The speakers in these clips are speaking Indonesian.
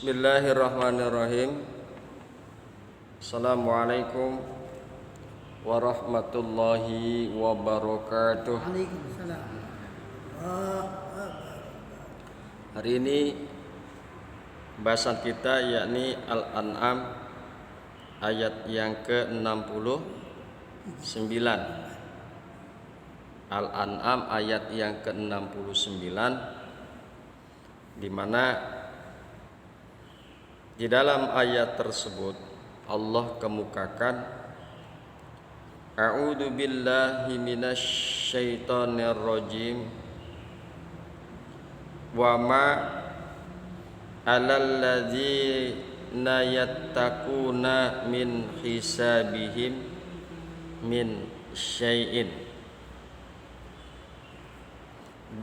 Bismillahirrahmanirrahim. Assalamualaikum warahmatullahi wabarakatuh. Waalaikumsalam. Hari ini bahasan kita yakni Al-An'am ayat yang ke-69. Al-An'am ayat yang ke-69, di mana di dalam ayat tersebut Allah kemukakan A'udzu billahi minasyaitonir rajim wa ma 'alal ladzina yattaquna min hisabihim min syai'in,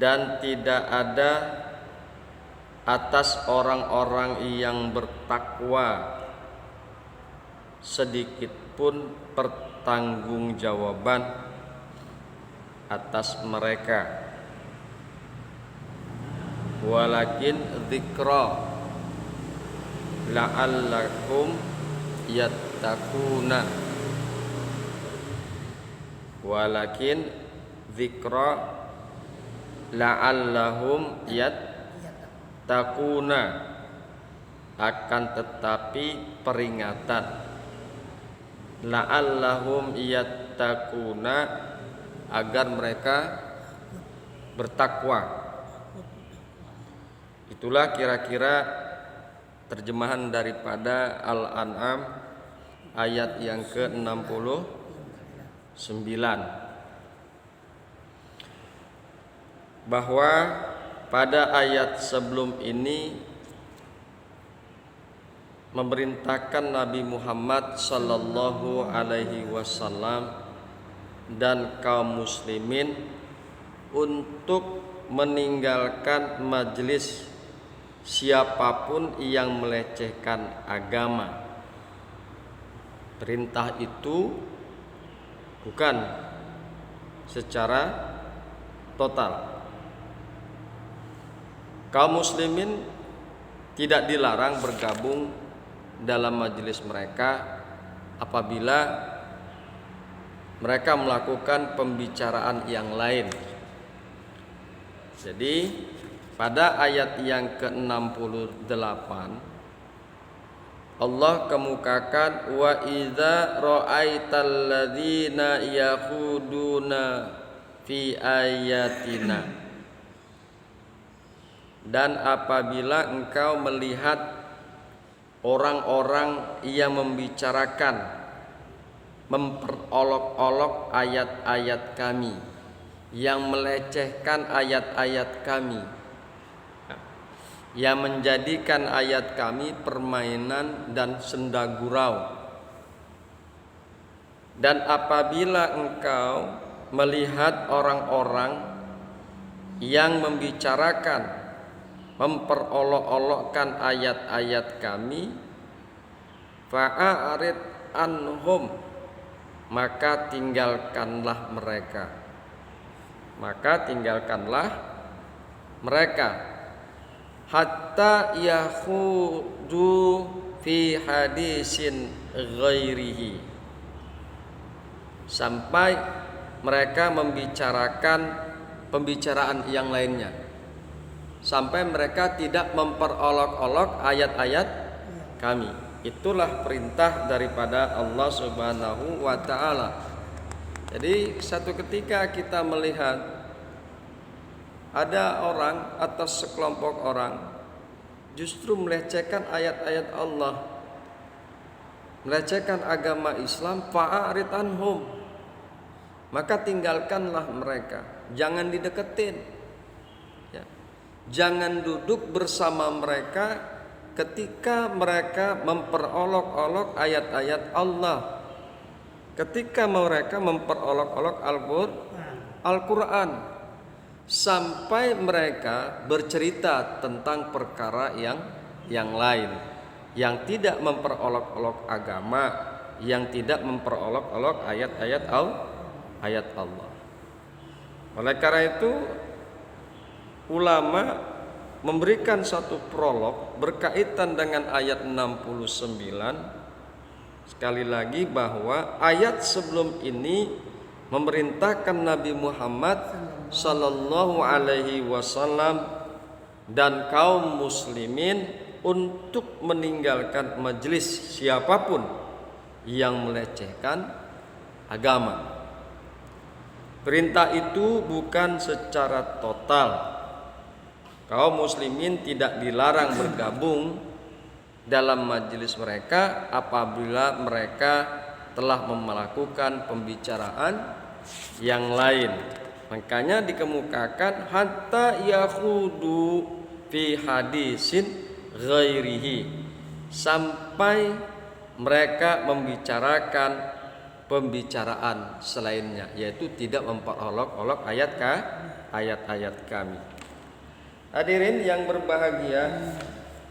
dan tidak ada atas orang-orang yang bertakwa sedikit pun pertanggungjawaban atas mereka, walakin dzikra la'allakum yattaquna, walakin dzikra la'allahum takuna, akan tetapi peringatan, la'allahum yattaquna, agar mereka bertakwa. Itulah kira-kira terjemahan daripada Al-An'am ayat yang ke-69, bahwa pada ayat sebelum ini memerintahkan Nabi Muhammad sallallahu alaihi wasallam dan kaum muslimin untuk meninggalkan majelis siapapun yang melecehkan agama. Perintah itu bukan secara total. Kaum muslimin tidak dilarang bergabung dalam majelis mereka apabila mereka melakukan pembicaraan yang lain. Jadi pada ayat yang ke-68 Allah kemukakan wa idza ra'aital ladzina yakhuduna fi ayatina, dan apabila engkau melihat orang-orang yang membicarakan, memperolok-olok ayat-ayat kami, yang melecehkan ayat-ayat kami, yang menjadikan ayat kami permainan dan senda gurau, dan apabila engkau melihat orang-orang yang membicarakan, memperolok-olokkan ayat-ayat kami, fa'arid anhum, maka tinggalkanlah mereka, hatta yakhudu fi hadisin ghairihi, sampai mereka membicarakan pembicaraan yang lainnya, sampai mereka tidak memperolok-olok ayat-ayat kami. Itulah perintah daripada Allah Subhanahu wa ta'ala. Jadi satu ketika kita melihat ada orang atau sekelompok orang justru melecehkan ayat-ayat Allah, melecehkan agama Islam, fa'arid anhum, maka tinggalkanlah mereka, jangan dideketin. Jangan duduk bersama mereka ketika mereka memperolok-olok ayat-ayat Allah, ketika mereka memperolok-olok Al-Quran, sampai mereka bercerita tentang perkara yang lain, yang tidak memperolok-olok agama, yang tidak memperolok-olok ayat-ayat Allah. Oleh karena itu ulama memberikan satu prolog berkaitan dengan ayat 69. Sekali lagi bahwa ayat sebelum ini memerintahkan Nabi Muhammad sallallahu alaihi wasallam dan kaum muslimin untuk meninggalkan majelis siapapun yang melecehkan agama. Perintah itu bukan secara total. Kaum muslimin tidak dilarang bergabung dalam majelis mereka apabila mereka telah melakukan pembicaraan yang lain. Makanya dikemukakan hatta yakhudu fi hadisin ghairihi, sampai mereka membicarakan pembicaraan selainnya, yaitu tidak memperolok-olok ayat-ayat kami. Hadirin yang berbahagia,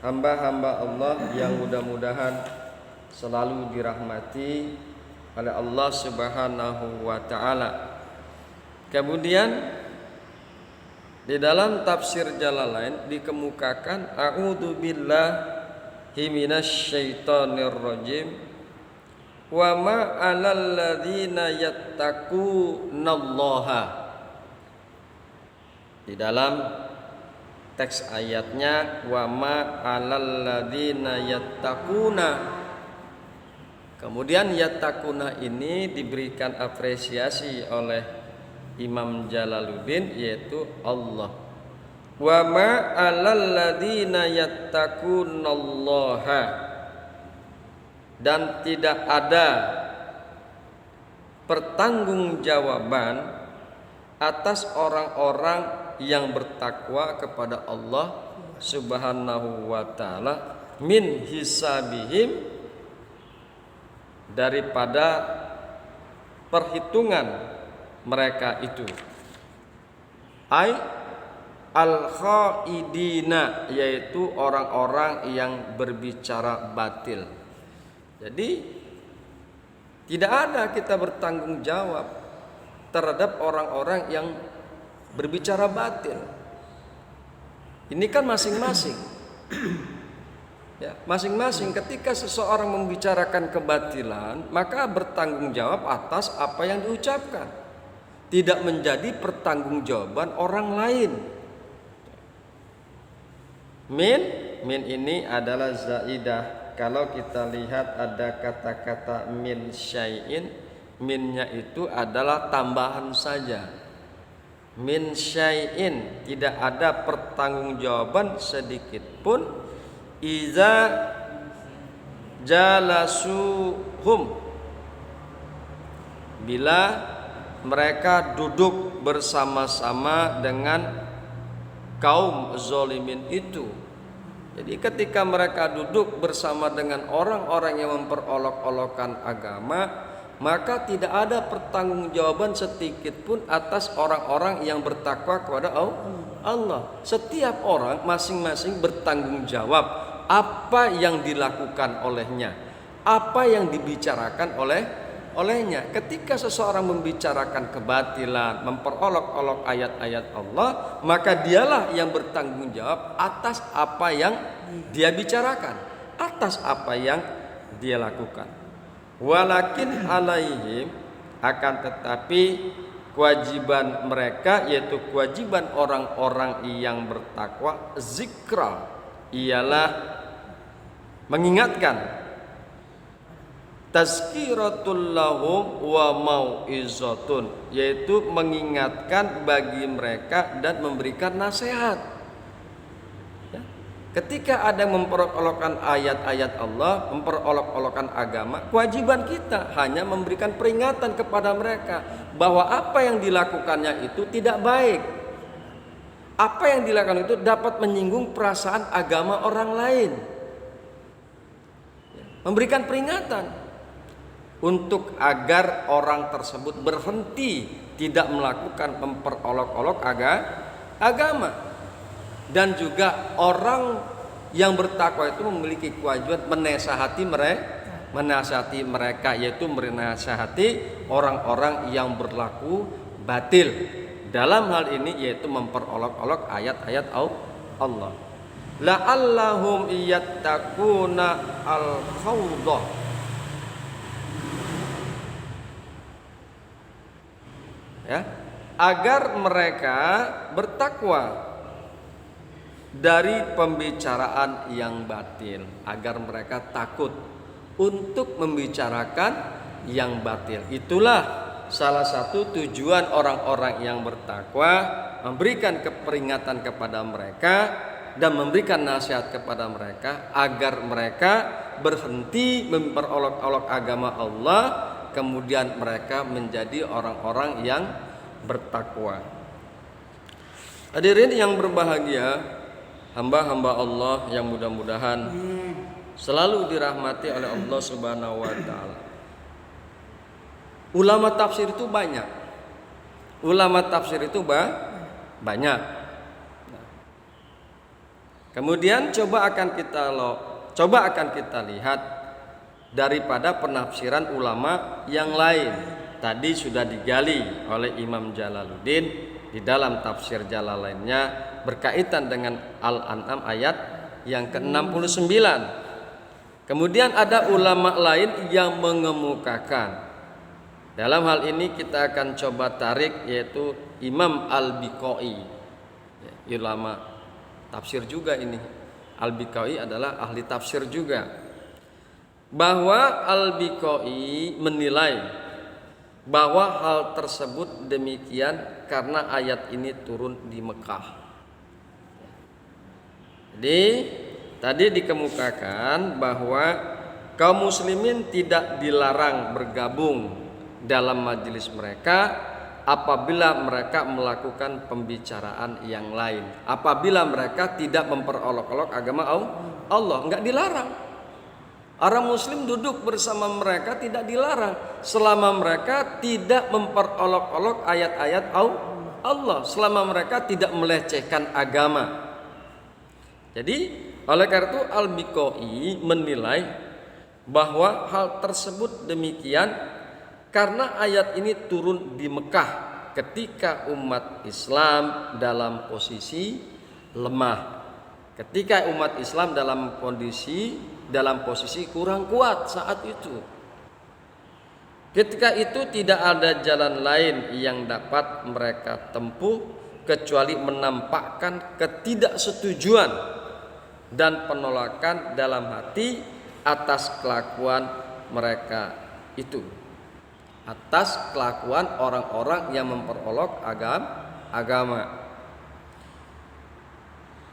hamba-hamba Allah yang mudah-mudahan selalu dirahmati oleh Allah Subhanahu wa taala. Kemudian di dalam tafsir Jalalain dikemukakan a'udzu billahi minasyaitonir rajim wa ma 'alal ladzina yattaqunallaha. Di dalam teks ayatnya wa ma 'alal ladzina yattaquna. Kemudian yattaquna ini diberikan apresiasi oleh Imam Jalaluddin, yaitu Allah. Wa ma 'alal ladzina yattaqunallaha, dan tidak ada pertanggungjawaban atas orang-orang yang bertakwa kepada Allah Subhanahu wa taala min hisabihim, daripada perhitungan mereka itu. Ai al-khaidina, yaitu orang-orang yang berbicara batil. Jadi tidak ada kita bertanggung jawab terhadap orang-orang yang berbicara batil. Ini kan masing-masing. Ya, masing-masing ketika seseorang membicarakan kebatilan, maka bertanggung jawab atas apa yang diucapkan, tidak menjadi pertanggungjawaban orang lain. Min ini adalah zaidah. Kalau kita lihat ada kata-kata min syai'in, minnya itu adalah tambahan saja. Min syai'in, tidak ada pertanggungjawaban sedikit pun. Iza jalasuhum, bila mereka duduk bersama-sama dengan kaum zalimin itu. Jadi ketika mereka duduk bersama dengan orang-orang yang memperolok-olokkan agama, maka tidak ada pertanggungjawaban sedikit pun atas orang-orang yang bertakwa kepada Allah. Setiap orang masing-masing bertanggung jawab apa yang dilakukan olehnya, apa yang dibicarakan olehnya. Ketika seseorang membicarakan kebatilan, memperolok-olok ayat-ayat Allah, maka dialah yang bertanggung jawab atas apa yang dia bicarakan, atas apa yang dia lakukan. Walakin alaihim, akan tetapi kewajiban mereka, yaitu kewajiban orang-orang yang bertakwa, zikra, ialah mengingatkan, tazkiratul lahum wa mau'izatun, yaitu mengingatkan bagi mereka dan memberikan nasihat. Ya. Ketika ada memperolok-olokkan ayat-ayat Allah, memperolok-olokkan agama, kewajiban kita hanya memberikan peringatan kepada mereka bahwa apa yang dilakukannya itu tidak baik. Apa yang dilakukan itu dapat menyinggung perasaan agama orang lain. Memberikan peringatan untuk agar orang tersebut berhenti tidak melakukan memperolok-olok agama. Dan juga orang yang bertakwa itu memiliki kewajiban menasihati mereka, yaitu menasihati orang-orang yang berlaku batil. Dalam hal ini yaitu memperolok-olok ayat-ayat Allah. La'allahum yattaquna al-khawdah. Ya, agar mereka bertakwa dari pembicaraan yang batil, agar mereka takut untuk membicarakan yang batil. Itulah salah satu tujuan orang-orang yang bertakwa, memberikan peringatan kepada mereka dan memberikan nasihat kepada mereka agar mereka berhenti memperolok-olok agama Allah, kemudian mereka menjadi orang-orang yang bertakwa. Hadirin yang berbahagia, hamba-hamba Allah yang mudah-mudahan selalu dirahmati oleh Allah Subhanahu wa taala. Ulama tafsir itu banyak. Ulama tafsir itu banyak. Kemudian coba akan kita lihat daripada penafsiran ulama yang lain. Tadi sudah digali oleh Imam Jalaluddin di dalam tafsir Jalalainnya berkaitan dengan Al-An'am ayat yang ke-69. Kemudian ada ulama lain yang mengemukakan. Dalam hal ini kita akan coba tarik, yaitu Imam Al-Biqai, ulama tafsir juga ini. Al-Biqai adalah ahli tafsir juga. Bahwa Al-Biqai menilai bahwa hal tersebut demikian karena ayat ini turun di Mekah. Jadi tadi dikemukakan bahwa kaum muslimin tidak dilarang bergabung dalam majelis mereka apabila mereka melakukan pembicaraan yang lain, apabila mereka tidak memperolok-olok agama Allah, enggak dilarang. Orang muslim duduk bersama mereka tidak dilarang selama mereka tidak memperolok-olok ayat-ayat Allah, selama mereka tidak melecehkan agama. Jadi oleh karena itu Al-Biqai menilai bahwa hal tersebut demikian karena ayat ini turun di Mekah ketika umat Islam dalam posisi lemah. Ketika umat Islam dalam posisi kurang kuat saat itu. Ketika itu tidak ada jalan lain yang dapat mereka tempuh kecuali menampakkan ketidaksetujuan dan penolakan dalam hati atas kelakuan mereka itu, atas kelakuan orang-orang yang memperolok agama.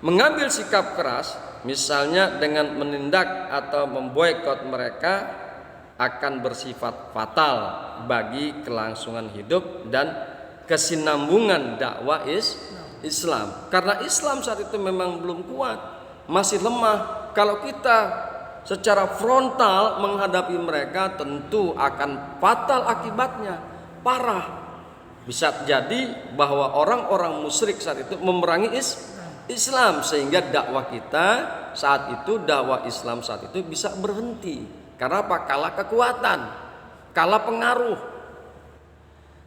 Mengambil sikap keras, misalnya dengan menindak atau memboikot mereka, akan bersifat fatal bagi kelangsungan hidup dan kesinambungan dakwah Islam. Karena Islam saat itu memang belum kuat, masih lemah. Kalau kita secara frontal menghadapi mereka, tentu akan fatal akibatnya, parah. Bisa jadi bahwa orang-orang musyrik saat itu memerangi Islam, sehingga dakwah kita saat itu, dakwah Islam saat itu bisa berhenti. Karena apa? Kalah kekuatan, kalah pengaruh.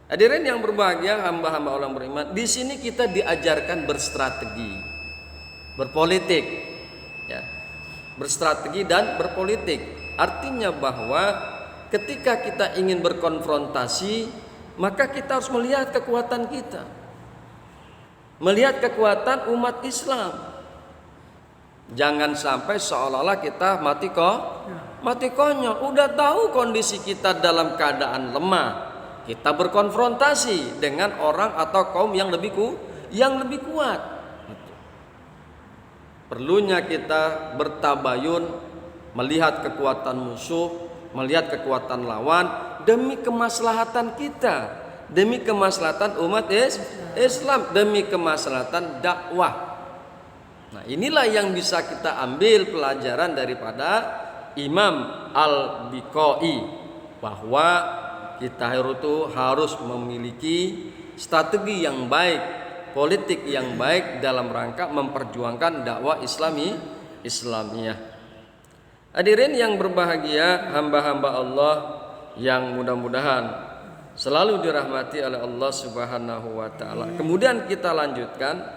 Hadirin yang berbahagia, hamba-hamba Allah beriman, di sini kita diajarkan berstrategi, berpolitik, ya, berstrategi dan berpolitik. Artinya bahwa ketika kita ingin berkonfrontasi, maka kita harus melihat kekuatan kita, melihat kekuatan umat Islam. Jangan sampai seolah-olah kita mati konyol. Udah tahu kondisi kita dalam keadaan lemah, kita berkonfrontasi dengan orang atau kaum yang lebih kuat. Perlunya kita bertabayun, melihat kekuatan musuh, melihat kekuatan lawan demi kemaslahatan kita, demi kemaslahatan umat Islam, demi kemaslahatan dakwah. Nah, inilah yang bisa kita ambil pelajaran daripada Imam Al-Biqai, bahwa kita itu harus memiliki strategi yang baik, politik yang baik dalam rangka memperjuangkan dakwah Islamiyah. Hadirin yang berbahagia, hamba-hamba Allah yang mudah-mudahan selalu dirahmati oleh Allah Subhanahu wa taala. Kemudian kita lanjutkan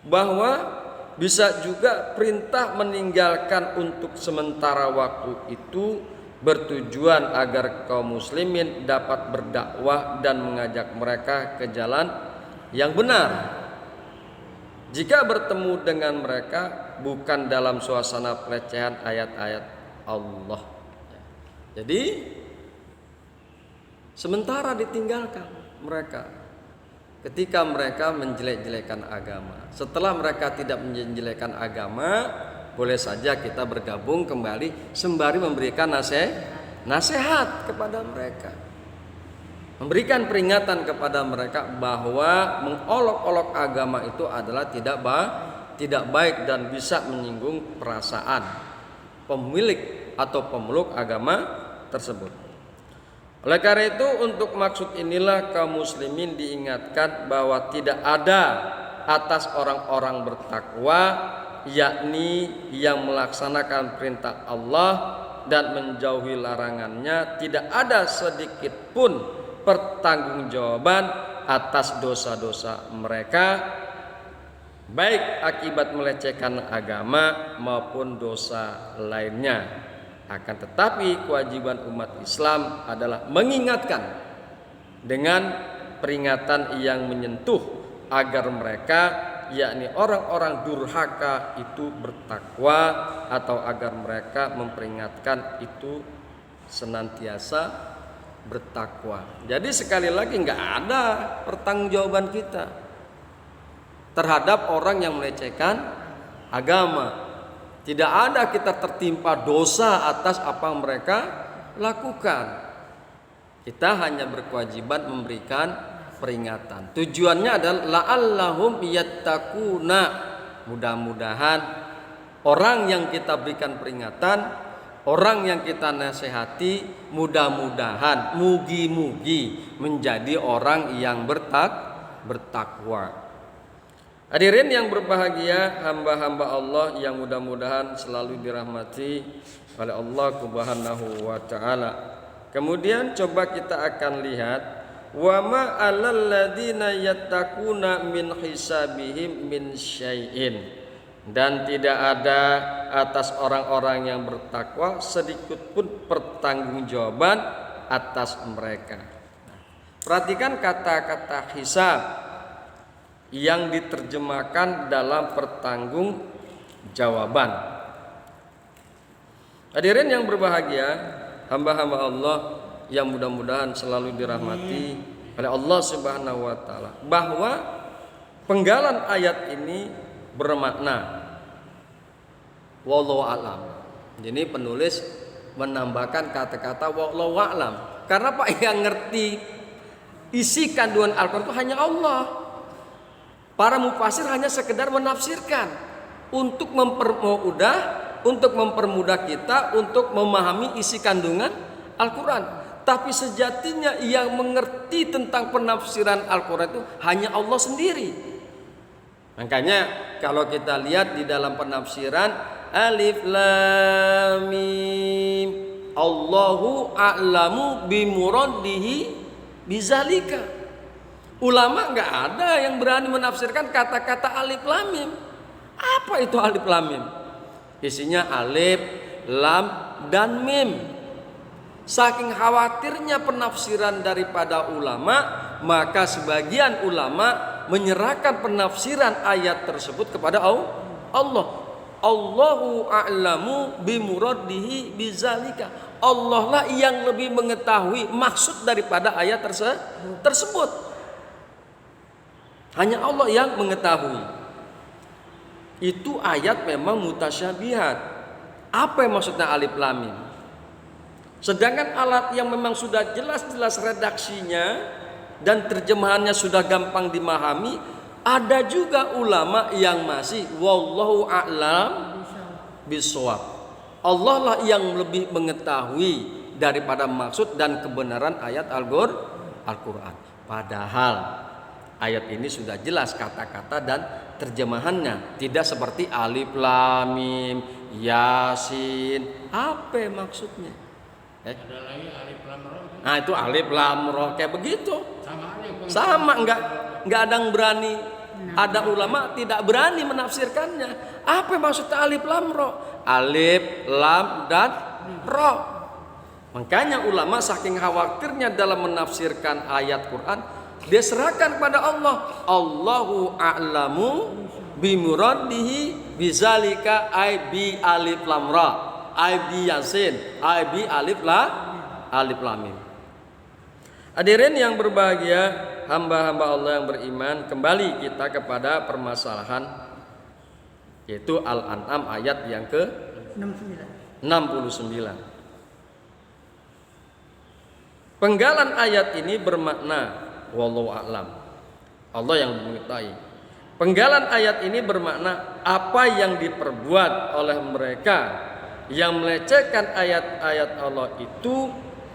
bahwa bisa juga perintah meninggalkan untuk sementara waktu itu bertujuan agar kaum muslimin dapat berdakwah dan mengajak mereka ke jalan yang benar. Jika bertemu dengan mereka bukan dalam suasana pelecehan ayat-ayat Allah. Jadi sementara ditinggalkan mereka ketika mereka menjelek-jelekan agama. Setelah mereka tidak menjelekkan agama, boleh saja kita bergabung kembali sembari memberikan nasihat kepada mereka. Memberikan peringatan kepada mereka bahwa mengolok-olok agama itu adalah tidak baik dan bisa menyinggung perasaan pemilik atau pemeluk agama tersebut. Oleh karena itu, untuk maksud inilah kaum muslimin diingatkan bahwa tidak ada atas orang-orang bertakwa, yakni yang melaksanakan perintah Allah dan menjauhi larangannya, tidak ada sedikit pun pertanggungjawaban atas dosa-dosa mereka, baik akibat melecehkan agama maupun dosa lainnya. Akan tetapi kewajiban umat Islam adalah mengingatkan dengan peringatan yang menyentuh agar mereka, yakni orang-orang durhaka itu bertakwa, atau agar mereka memperingatkan itu senantiasa bertakwa. Jadi sekali lagi nggak ada pertanggungjawaban kita terhadap orang yang melecehkan agama. Tidak ada kita tertimpa dosa atas apa yang mereka lakukan. Kita hanya berkewajiban memberikan peringatan. Tujuannya adalah la'allahum yattaquna. Mudah-mudahan orang yang kita berikan peringatan, orang yang kita nasihati, mudah-mudahan, mugi-mugi menjadi orang yang bertakwa. Hadirin yang berbahagia, hamba-hamba Allah yang mudah-mudahan selalu dirahmati oleh Allah Subhanahu wa taala. Kemudian coba kita akan lihat wa ma 'alal ladzina yattaquna min hisabihim min syai'in. Dan tidak ada atas orang-orang yang bertakwa sedikit pun pertanggungjawaban atas mereka. Perhatikan kata-kata hisab yang diterjemahkan dalam pertanggungjawaban. Hadirin yang berbahagia, hamba-hamba Allah yang mudah-mudahan selalu dirahmati oleh Allah Subhanahu wa taala, bahwa penggalan ayat ini bermakna wallahu a'lam. Jadi penulis menambahkan kata-kata wallahu a'lam karena Pak yang ngerti isi kandungan Al-Qur'an itu hanya Allah. Para mufasir hanya sekedar menafsirkan untuk mempermudah kita untuk memahami isi kandungan Al-Qur'an. Tapi sejatinya yang mengerti tentang penafsiran Al-Qur'an itu hanya Allah sendiri. Makanya kalau kita lihat di dalam penafsiran Alif Lam Mim, Allahu a'lamu bimuradihi bizalika. Ulama nggak ada yang berani menafsirkan kata-kata alif lam mim. Apa itu alif lam mim? Isinya alif, lam, dan mim. Saking khawatirnya penafsiran daripada ulama, maka sebagian ulama menyerahkan penafsiran ayat tersebut kepada Allah. Allahu a'lamu bimuradihi bizalika. Allah lah yang lebih mengetahui maksud daripada ayat tersebut. Hanya Allah yang mengetahui. Itu ayat memang mutasyabihat. Apa yang maksudnya alif lam mim? Sedangkan alat yang memang sudah jelas-jelas redaksinya dan terjemahannya sudah gampang dimahami, ada juga ulama yang masih wallahu a'lam bishawab. Allah lah yang lebih mengetahui daripada maksud dan kebenaran ayat Al-Qur'an. Padahal ayat ini sudah jelas kata-kata dan terjemahannya, tidak seperti alif lam mim, yasin. Apa maksudnya? Ada lagi alif lam ra. Nah, itu alif lam ra kayak begitu. Sama enggak ada yang berani Ada ulama tidak berani menafsirkannya. Apa maksudnya alif lam ro? Alif, lam, dan ro. Makanya ulama saking khawatirnya dalam menafsirkan ayat Quran, dia serahkan kepada Allah. Allahu a'lamu bimuradihi bizalika ay bi alif lam ra, ay bi yasin, ay bi alif lam mim. Hadirin yang berbahagia, hamba-hamba Allah yang beriman, kembali kita kepada permasalahan yaitu Al-An'am ayat yang ke 69. Penggalan ayat ini bermakna wallahu a'lam, Allah yang mengetahui. Penggalan ayat ini bermakna apa yang diperbuat oleh mereka yang melecehkan ayat-ayat Allah itu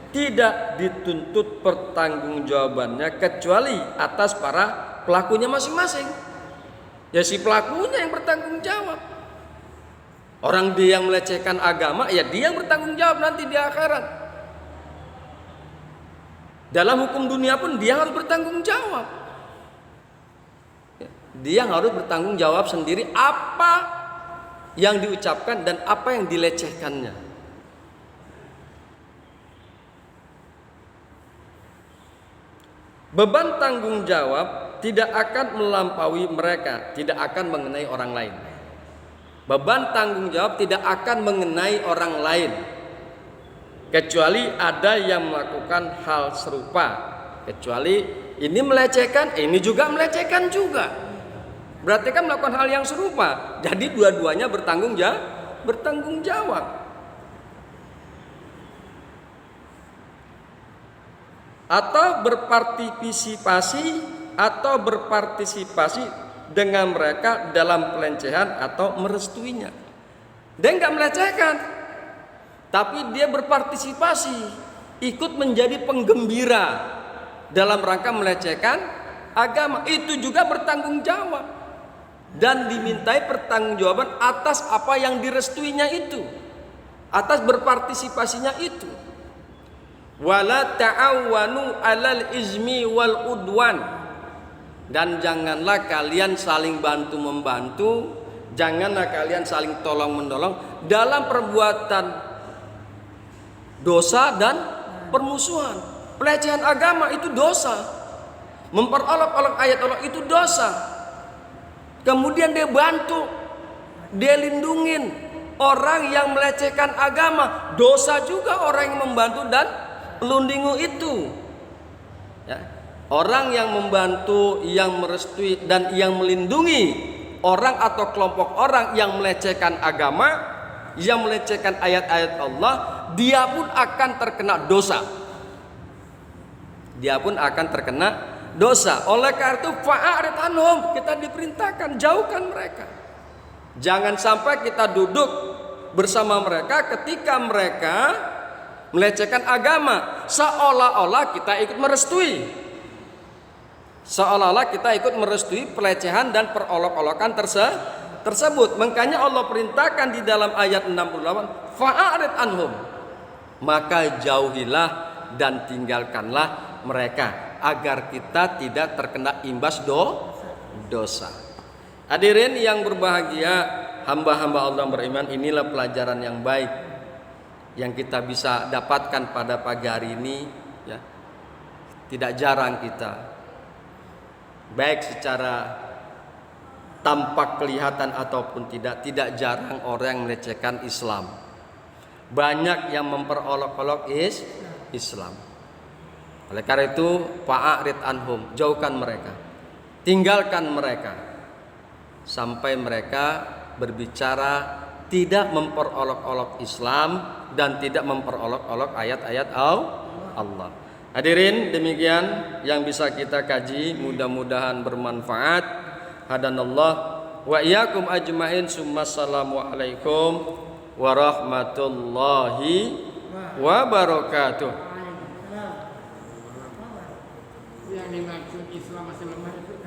tidak dituntut pertanggungjawabannya kecuali atas para pelakunya masing-masing. Ya si pelakunya yang bertanggung jawab. Orang dia yang melecehkan agama, ya dia yang bertanggung jawab nanti di akhirat. Dalam hukum dunia pun dia harus bertanggung jawab. Dia harus bertanggung jawab sendiri apa yang diucapkan dan apa yang dilecehkannya. Beban tanggung jawab tidak akan melampaui mereka, tidak akan mengenai orang lain. Beban tanggung jawab tidak akan mengenai orang lain, kecuali ada yang melakukan hal serupa. Kecuali ini melecehkan, ini juga melecehkan juga. Berarti kan melakukan hal yang serupa. Jadi dua-duanya bertanggung jawab. Atau berpartisipasi dengan mereka dalam pelecehan atau merestuinya. Dia nggak melecehkan, tapi dia berpartisipasi, ikut menjadi penggembira dalam rangka melecehkan agama. Itu juga bertanggung jawab dan dimintai pertanggungjawaban atas apa yang direstuinya itu, atas berpartisipasinya itu. Wala ta'awanu 'alal izmi wal udwan, dan janganlah kalian saling bantu-membantu, janganlah kalian saling tolong-menolong dalam perbuatan dosa dan permusuhan. Pelecehan agama itu dosa. Memperolok-olok ayat Allah itu dosa. Kemudian dia bantu, dia lindungin orang yang melecehkan agama, dosa juga orang yang membantu dan pelindungu itu. Ya. Orang yang membantu, yang merestui dan yang melindungi orang atau kelompok orang yang melecehkan agama, yang melecehkan ayat-ayat Allah, dia pun akan terkena dosa. Dia pun akan terkena dosa. Oleh karena itu fa'arid anhum, kita diperintahkan jauhkan mereka. Jangan sampai kita duduk bersama mereka ketika mereka melecehkan agama, seolah-olah kita ikut merestui. Seolah-olah kita ikut merestui pelecehan dan perolok-olokan tersebut. Makanya Allah perintahkan di dalam ayat 68, fa'arid anhum, maka jauhilah dan tinggalkanlah mereka agar kita tidak terkena imbas dosa. Hadirin yang berbahagia, hamba-hamba Allah yang beriman, inilah pelajaran yang baik yang kita bisa dapatkan pada pagi hari ini, ya. Tidak jarang kita, baik secara tampak kelihatan ataupun tidak jarang orang yang melecehkan Islam. Banyak yang memperolok-olok Islam. Oleh karena itu, fa'arid anhum, jauhkan mereka, tinggalkan mereka sampai mereka berbicara tidak memperolok-olok Islam dan tidak memperolok-olok ayat-ayat Allah. Hadirin, demikian yang bisa kita kaji, mudah-mudahan bermanfaat. Hadanallah wa iyyakum ajmain. Assalamu alaikum warahmatullahi wabarakatuh. Yang dimaksud Islam masih lemah itu